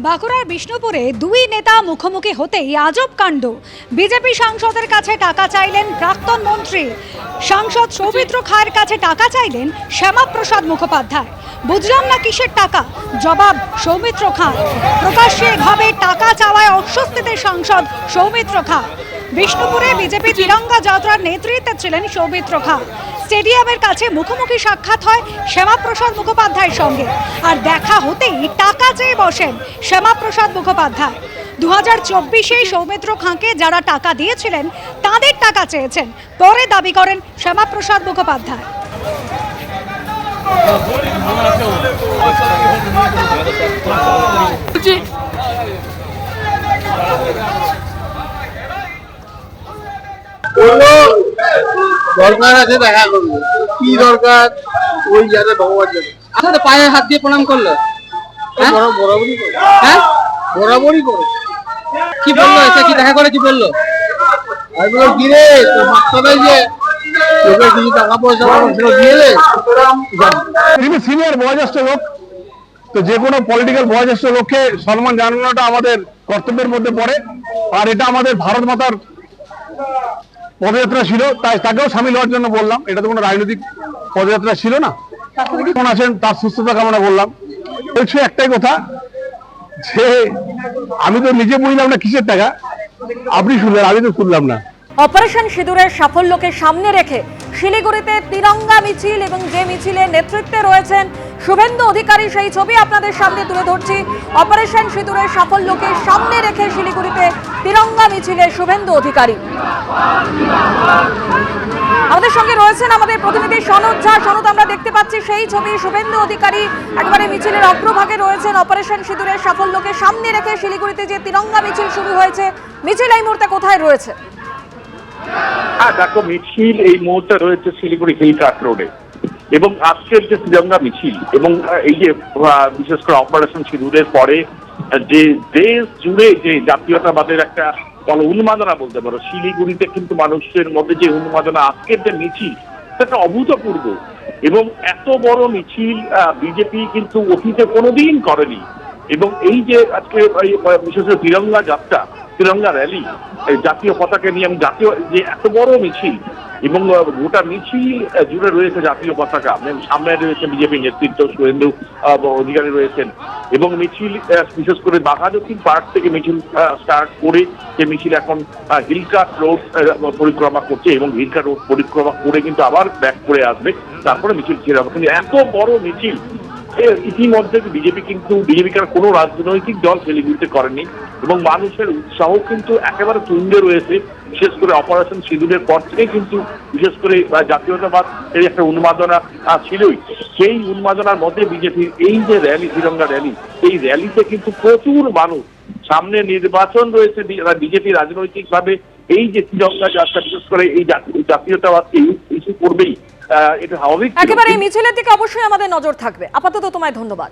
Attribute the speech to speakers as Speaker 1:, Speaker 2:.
Speaker 1: বাঁকুড়ার বিষ্ণুপুরে দুই নেতা মুখোমুখি হতেই আজব কাণ্ড। বিজেপি সাংসদের কাছে টাকা চাইলেন প্রাক্তন মন্ত্রী, সাংসদ সৌমিত্র খায়ের কাছে টাকা চাইলেন শ্যামাপ্রসাদ মুখোপাধ্যায়। বুঝলাম না কিসের টাকা, জবাব সৌমিত্র খাঁ। প্রকাশ্যে এভাবে টাকা চাওয়ায় অস্বস্তিতে সাংসদ সৌমিত্র খাঁ। বিষ্ণুপুরে বিজেপি তিরঙ্গা যাত্রার নেতৃত্বে ছিলেন সৌমিত্র খাঁ। স্টেডিয়ামের কাছে মুখোমুখি সাক্ষাৎ হয় শ্যামাপ্রসাদ মুখোপাধ্যায়ের সঙ্গে, আর দেখা হতেই টাকা চেয়ে বসেন শ্যামাপ্রসাদ মুখোপাধ্যায়। 2024-এ সৌমিত্র খাঁকে যারা টাকা দিয়েছিলেন তাদের টাকা চেয়েছেন, পরে দাবি করেন শ্যামাপ্রসাদ মুখোপাধ্যায়।
Speaker 2: দরকার আছে, দেখা করবো। কি দরকার? ওই যাতে ভগবান যাবে।
Speaker 3: আচ্ছা, পায়ে হাত দিয়ে প্রণাম করলো,
Speaker 2: বরাবরই করে।
Speaker 3: হ্যাঁ
Speaker 2: বরাবরই করে।
Speaker 3: কি বললো? এসে কি দেখা করে কি বললো?
Speaker 2: আমি বললাম কি রে, তোর মাস্টার যে তোকে কিছু টাকা পয়সা দিয়ে তিনি সিনিয়র বয়োজ্যেষ্ঠ লোক, তো যে কোনো পলিটিক্যাল বয়োজ্যেষ্ঠ লোককে সম্মান জানানোটা আমাদের কর্তব্যের মধ্যে পড়ে। আর এটা আমাদের ভারত মাতার পদযাত্রা ছিল, তাই তাকেও সামিল হওয়ার জন্য বললাম। এটা তো কোনো রাজনৈতিক পদযাত্রা ছিল না। কেমন আছেন তার সুস্থতা কামনা করলাম। বলছি একটাই কথা, যে আমি তো নিজে বুঝলাম না কিসের টাকা, আপনি শুনলেন, আমি তো শুনলাম না।
Speaker 4: অপারেশন সিঁদুরের সাফল্যকে সামনে রেখে শিলিগুড়িতে তিরঙ্গা মিছিল, এবং যে মিছিলের নেতৃত্বে রয়েছেন শুভেন্দু অধিকারী, সেই ছবি আপনাদের সামনে তুলে ধরছি। অপারেশন সিঁদুরের সাফল্যকে সামনে রেখে শিলিগুড়িতে তিরঙ্গা মিছিলে শুভেন্দু অধিকারী। আমাদের সঙ্গে রয়েছেন আমাদের প্রতিনিধি সনদ ঝা। সনদ, আমরা দেখতে পাচ্ছি সেই ছবি, শুভেন্দু অধিকারী একবারে মিছিলের অগ্রভাগে রয়েছেন। অপারেশন সিঁদুরের সাফল্যকে সামনে রেখে শিলিগুড়িতে যে তিরঙ্গা মিছিল শুরু হয়েছে, মিছিল এই মুহূর্তে কোথায় রয়েছে?
Speaker 5: দেখো, মিছিল এই মুহূর্তে রয়েছে শিলিগুড়ি হিলকাট রোডে, এবং আজকের যে তিরঙ্গা মিছিল এবং এই যে বিশেষ করে অপারেশন সিঁদুরের পরে যে দেশ জুড়ে যে জাতীয়তাবাদের একটা উন্মাদনা বলতে পারো, শিলিগুড়িতে কিন্তু মানুষের মধ্যে যে উন্মাদনা, আজকের যে মিছিল সেটা অভূতপূর্ব। এবং এত বড় মিছিল বিজেপি কিন্তু অতীতে কোনোদিন করেনি। এবং এই যে আজকে বিশেষ করে তিরঙ্গা যাত্রা, তিরঙ্গা র্যালি, জাতীয় পতাকা নিয়ে জাতীয় যে এত বড় মিছিল, এবং গোটা মিছিল জুড়ে রয়েছে জাতীয় পতাকা। সামনে রয়েছে বিজেপি নেতৃত্ব, শুভেন্দু অধিকারী রয়েছেন। এবং মিছিল বিশেষ করে বাঘাযতীন পার্ক থেকে মিছিল স্টার্ট করে যে মিছিল এখন হিলকাট রোড পরিক্রমা করছে, এবং হিলকাট রোড পরিক্রমা করে কিন্তু আবার ব্যাক করে আসবে, তারপরে মিছিল ছেড়ে হবে। কিন্তু এত বড় মিছিল ইতিমধ্যে বিজেপির কোনো রাজনৈতিক দল শিলিগুড়িতে করেনি, এবং মানুষের উৎসাহ কিন্তু একেবারে তুঙ্গে রয়েছে। বিশেষ করে অপারেশন সিঁদুরের পর থেকে কিন্তু বিশেষ করে জাতীয়তাবাদ এই একটা উন্মাদনা ছিলই। সেই উন্মাদনার মধ্যে বিজেপির এই যে র্যালি, তিরঙ্গা র্যালি, এই র্যালিতে কিন্তু প্রচুর মানুষ, সামনে নির্বাচন রয়েছে, বিজেপি রাজনৈতিক ভাবে এই যে তিরঙ্গা যাত্রা বিশেষ করে এই জাতীয়তাবাদকে ইস্যু করবেই, এটা স্বাভাবিক।
Speaker 4: একেবারে এই মিছিলের দিকে অবশ্যই আমাদের নজর থাকবে। আপাতত তোমায় ধন্যবাদ।